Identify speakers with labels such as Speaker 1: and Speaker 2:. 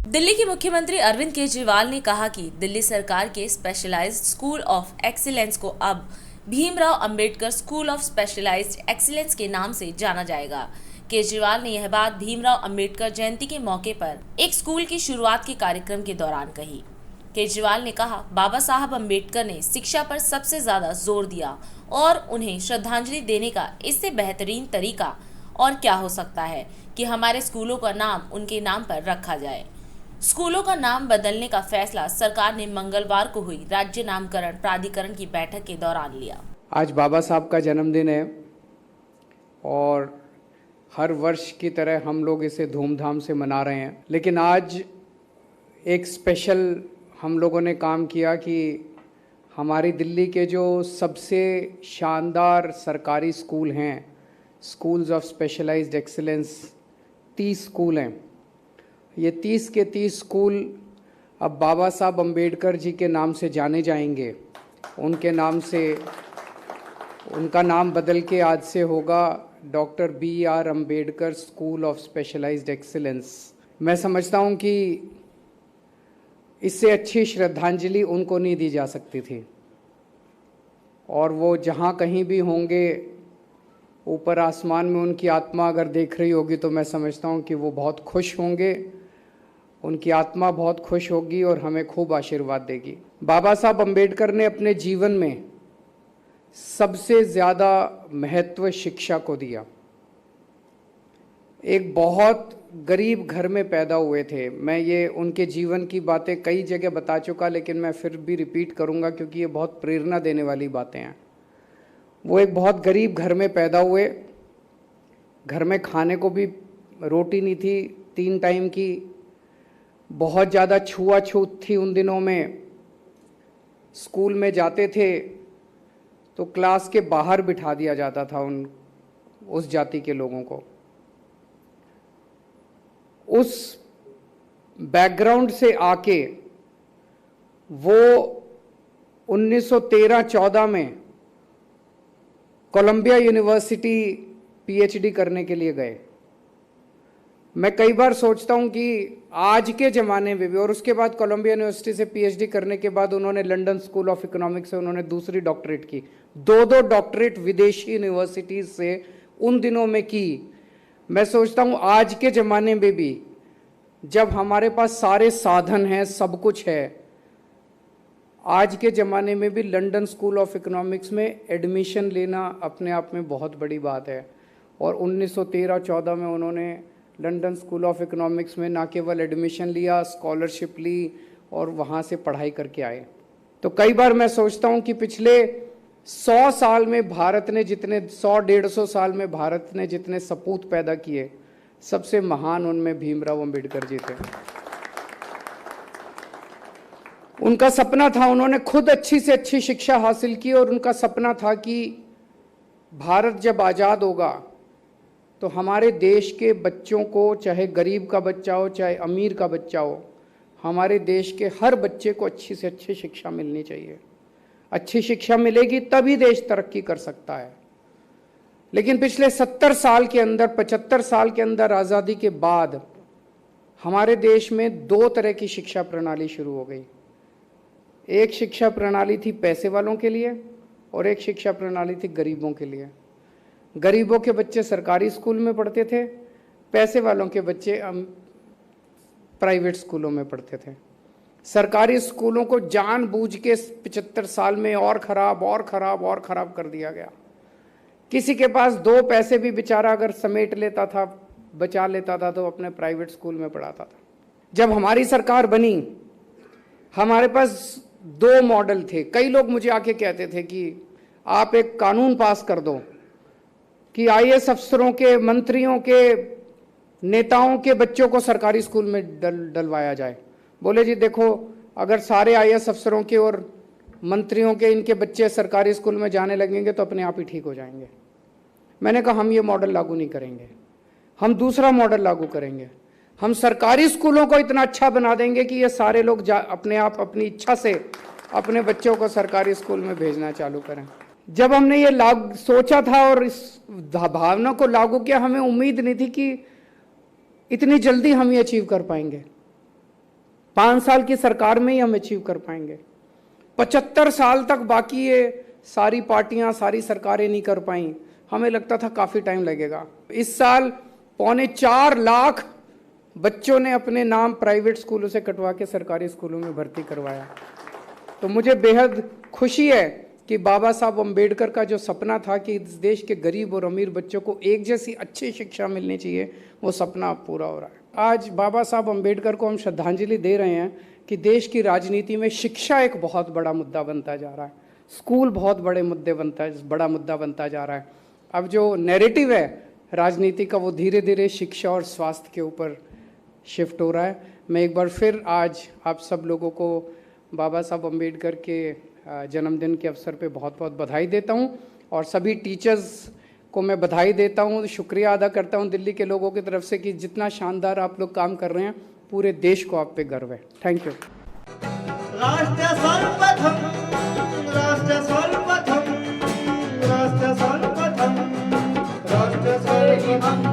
Speaker 1: दिल्ली के मुख्यमंत्री अरविंद केजरीवाल ने कहा कि दिल्ली सरकार के स्पेशलाइज्ड स्कूल ऑफ एक्सीलेंस को अब Bhimrao Ambedkar school of specialised excellence के नाम से जाना जाएगा। केजरीवाल ने यह बात भीमराव अंबेडकर जयंती के मौके पर एक स्कूल की शुरुआत के कार्यक्रम के दौरान कही। केजरीवाल ने कहा, बाबा साहब अंबेडकर ने शिक्षा पर सबसे ज्यादा जोर दिया और उन्हें श्रद्धांजलि देने का इससे बेहतरीन तरीका और क्या हो सकता है कि हमारे स्कूलों का नाम उनके नाम पर रखा जाए। स्कूलों का नाम बदलने का फैसला सरकार ने मंगलवार को हुई राज्य नामकरण प्राधिकरण की बैठक के दौरान लिया।
Speaker 2: आज बाबा साहब का जन्मदिन है और हर वर्ष की तरह हम लोग इसे धूमधाम से मना रहे हैं, लेकिन आज एक स्पेशल हम लोगों ने काम किया कि हमारी दिल्ली के जो सबसे शानदार सरकारी स्कूल हैं, schools of specialised excellence, 30 school हैं। ये 30 के 30 स्कूल अब बाबा साहब अंबेडकर जी के नाम से जाने जाएंगे। उनके नाम से, उनका नाम बदल के आज से होगा doctor BR Ambedkar school of specialised excellence. मैं समझता हूँ कि इससे अच्छी श्रद्धांजलि उनको नहीं दी जा सकती थी, और वो जहाँ कहीं भी होंगे, ऊपर आसमान में उनकी आत्मा अगर देख रही होगी तो मैं समझता हूँ कि वो बहुत खुश होंगे, उनकी आत्मा बहुत खुश होगी और हमें खूब आशीर्वाद देगी। बाबा साहब अंबेडकर ने अपने जीवन में सबसे ज़्यादा महत्व शिक्षा को दिया। एक बहुत गरीब घर में पैदा हुए थे। मैं ये उनके जीवन की बातें कई जगह बता चुका, लेकिन मैं फिर भी रिपीट करूँगा क्योंकि ये बहुत प्रेरणा देने वाली बातें हैं। वो एक बहुत गरीब घर में पैदा हुए। घर में खाने को भी रोटी नहीं थी 3 टाइम की। बहुत ज़्यादा छुआछूत थी उन दिनों में। स्कूल में जाते थे तो क्लास के बाहर बिठा दिया जाता था उस जाति के लोगों को। उस बैकग्राउंड से आके वो 1913-14 में कोलंबिया यूनिवर्सिटी PhD करने के लिए गए। मैं कई बार सोचता हूं कि आज के ज़माने में भी, और उसके बाद कोलंबिया यूनिवर्सिटी से PhD करने के बाद उन्होंने लंदन स्कूल ऑफ इकोनॉमिक्स से उन्होंने दूसरी डॉक्टरेट की। 2 डॉक्टरेट विदेशी यूनिवर्सिटीज़ से उन दिनों में की। मैं सोचता हूं आज के ज़माने में भी जब हमारे पास सारे साधन हैं, सब कुछ है, आज के ज़माने में भी लंदन स्कूल ऑफ इकोनॉमिक्स में एडमिशन लेना अपने आप में बहुत बड़ी बात है। और 1913-14 में उन्होंने लंदन स्कूल ऑफ इकोनॉमिक्स में ना केवल एडमिशन लिया, स्कॉलरशिप ली और वहाँ से पढ़ाई करके आए। तो कई बार मैं सोचता हूँ कि पिछले 100 साल में भारत ने जितने 100-150 साल में भारत ने जितने सपूत पैदा किए, सबसे महान उनमें भीमराव अंबेडकर जी थे। उनका सपना था, उन्होंने खुद अच्छी से अच्छी शिक्षा हासिल की और उनका सपना था कि भारत जब आज़ाद होगा तो हमारे देश के बच्चों को, चाहे गरीब का बच्चा हो चाहे अमीर का बच्चा हो, हमारे देश के हर बच्चे को अच्छी से अच्छी शिक्षा मिलनी चाहिए। अच्छी शिक्षा मिलेगी तभी देश तरक्की कर सकता है। लेकिन पिछले 70 साल के अंदर, 75 साल के अंदर आज़ादी के बाद हमारे देश में 2 तरह की शिक्षा प्रणाली शुरू हो गई। एक शिक्षा प्रणाली थी पैसे वालों के लिए और एक शिक्षा प्रणाली थी गरीबों के लिए। गरीबों के बच्चे सरकारी स्कूल में पढ़ते थे, पैसे वालों के बच्चे प्राइवेट स्कूलों में पढ़ते थे। सरकारी स्कूलों को जानबूझ के 75 साल में और ख़राब कर दिया गया। किसी के पास 2 पैसे भी बेचारा अगर समेट लेता था, बचा लेता था, तो अपने प्राइवेट स्कूल में पढ़ाता था। जब हमारी सरकार बनी, हमारे पास 2 मॉडल थे। कई लोग मुझे आके कहते थे कि आप एक कानून पास कर दो कि IAS अफसरों के, मंत्रियों के, नेताओं के बच्चों को सरकारी स्कूल में डलवाया जाए। बोले जी देखो, अगर सारे IAS अफसरों के और मंत्रियों के इनके बच्चे सरकारी स्कूल में जाने लगेंगे तो अपने आप ही ठीक हो जाएंगे। मैंने कहा हम ये मॉडल लागू नहीं करेंगे, हम दूसरा मॉडल लागू करेंगे। हम सरकारी स्कूलों को इतना अच्छा बना देंगे कि ये सारे लोग अपने आप अपनी इच्छा से अपने बच्चों को सरकारी स्कूल में भेजना चालू करें। जब हमने ये सोचा था और इस भावना को लागू किया, हमें उम्मीद नहीं थी कि इतनी जल्दी हम ये अचीव कर पाएंगे। 5 साल की सरकार में ही हम अचीव कर पाएंगे। 75 साल तक बाकी ये सारी पार्टियां, सारी सरकारें नहीं कर पाई। हमें लगता था काफ़ी टाइम लगेगा। इस साल 4.25 लाख बच्चों ने अपने नाम प्राइवेट स्कूलों से कटवा के सरकारी स्कूलों में भर्ती करवाया। तो मुझे बेहद खुशी है कि बाबा साहब अम्बेडकर का जो सपना था कि इस देश के गरीब और अमीर बच्चों को एक जैसी अच्छी शिक्षा मिलनी चाहिए, वो सपना अब पूरा हो रहा है। आज बाबा साहब अम्बेडकर को हम श्रद्धांजलि दे रहे हैं कि देश की राजनीति में शिक्षा एक बहुत बड़ा मुद्दा बनता जा रहा है, स्कूल बहुत बड़ा मुद्दा बनता जा रहा है। अब जो नैरेटिव है राजनीति का, वो धीरे धीरे शिक्षा और स्वास्थ्य के ऊपर शिफ्ट हो रहा है। मैं एक बार फिर आज आप सब लोगों को बाबा साहब अम्बेडकर के जन्मदिन के अवसर पे बहुत बहुत बधाई देता हूँ, और सभी टीचर्स को मैं बधाई देता हूँ, शुक्रिया अदा करता हूँ दिल्ली के लोगों की तरफ से कि जितना शानदार आप लोग काम कर रहे हैं, पूरे देश को आप पे गर्व है। Thank you.
Speaker 3: राष्ट्र सर्वप्रथम, राष्ट्र सर्वप्रथम, राष्ट्र सर्वप्रथम, राष्ट्र सर्वप्रथम।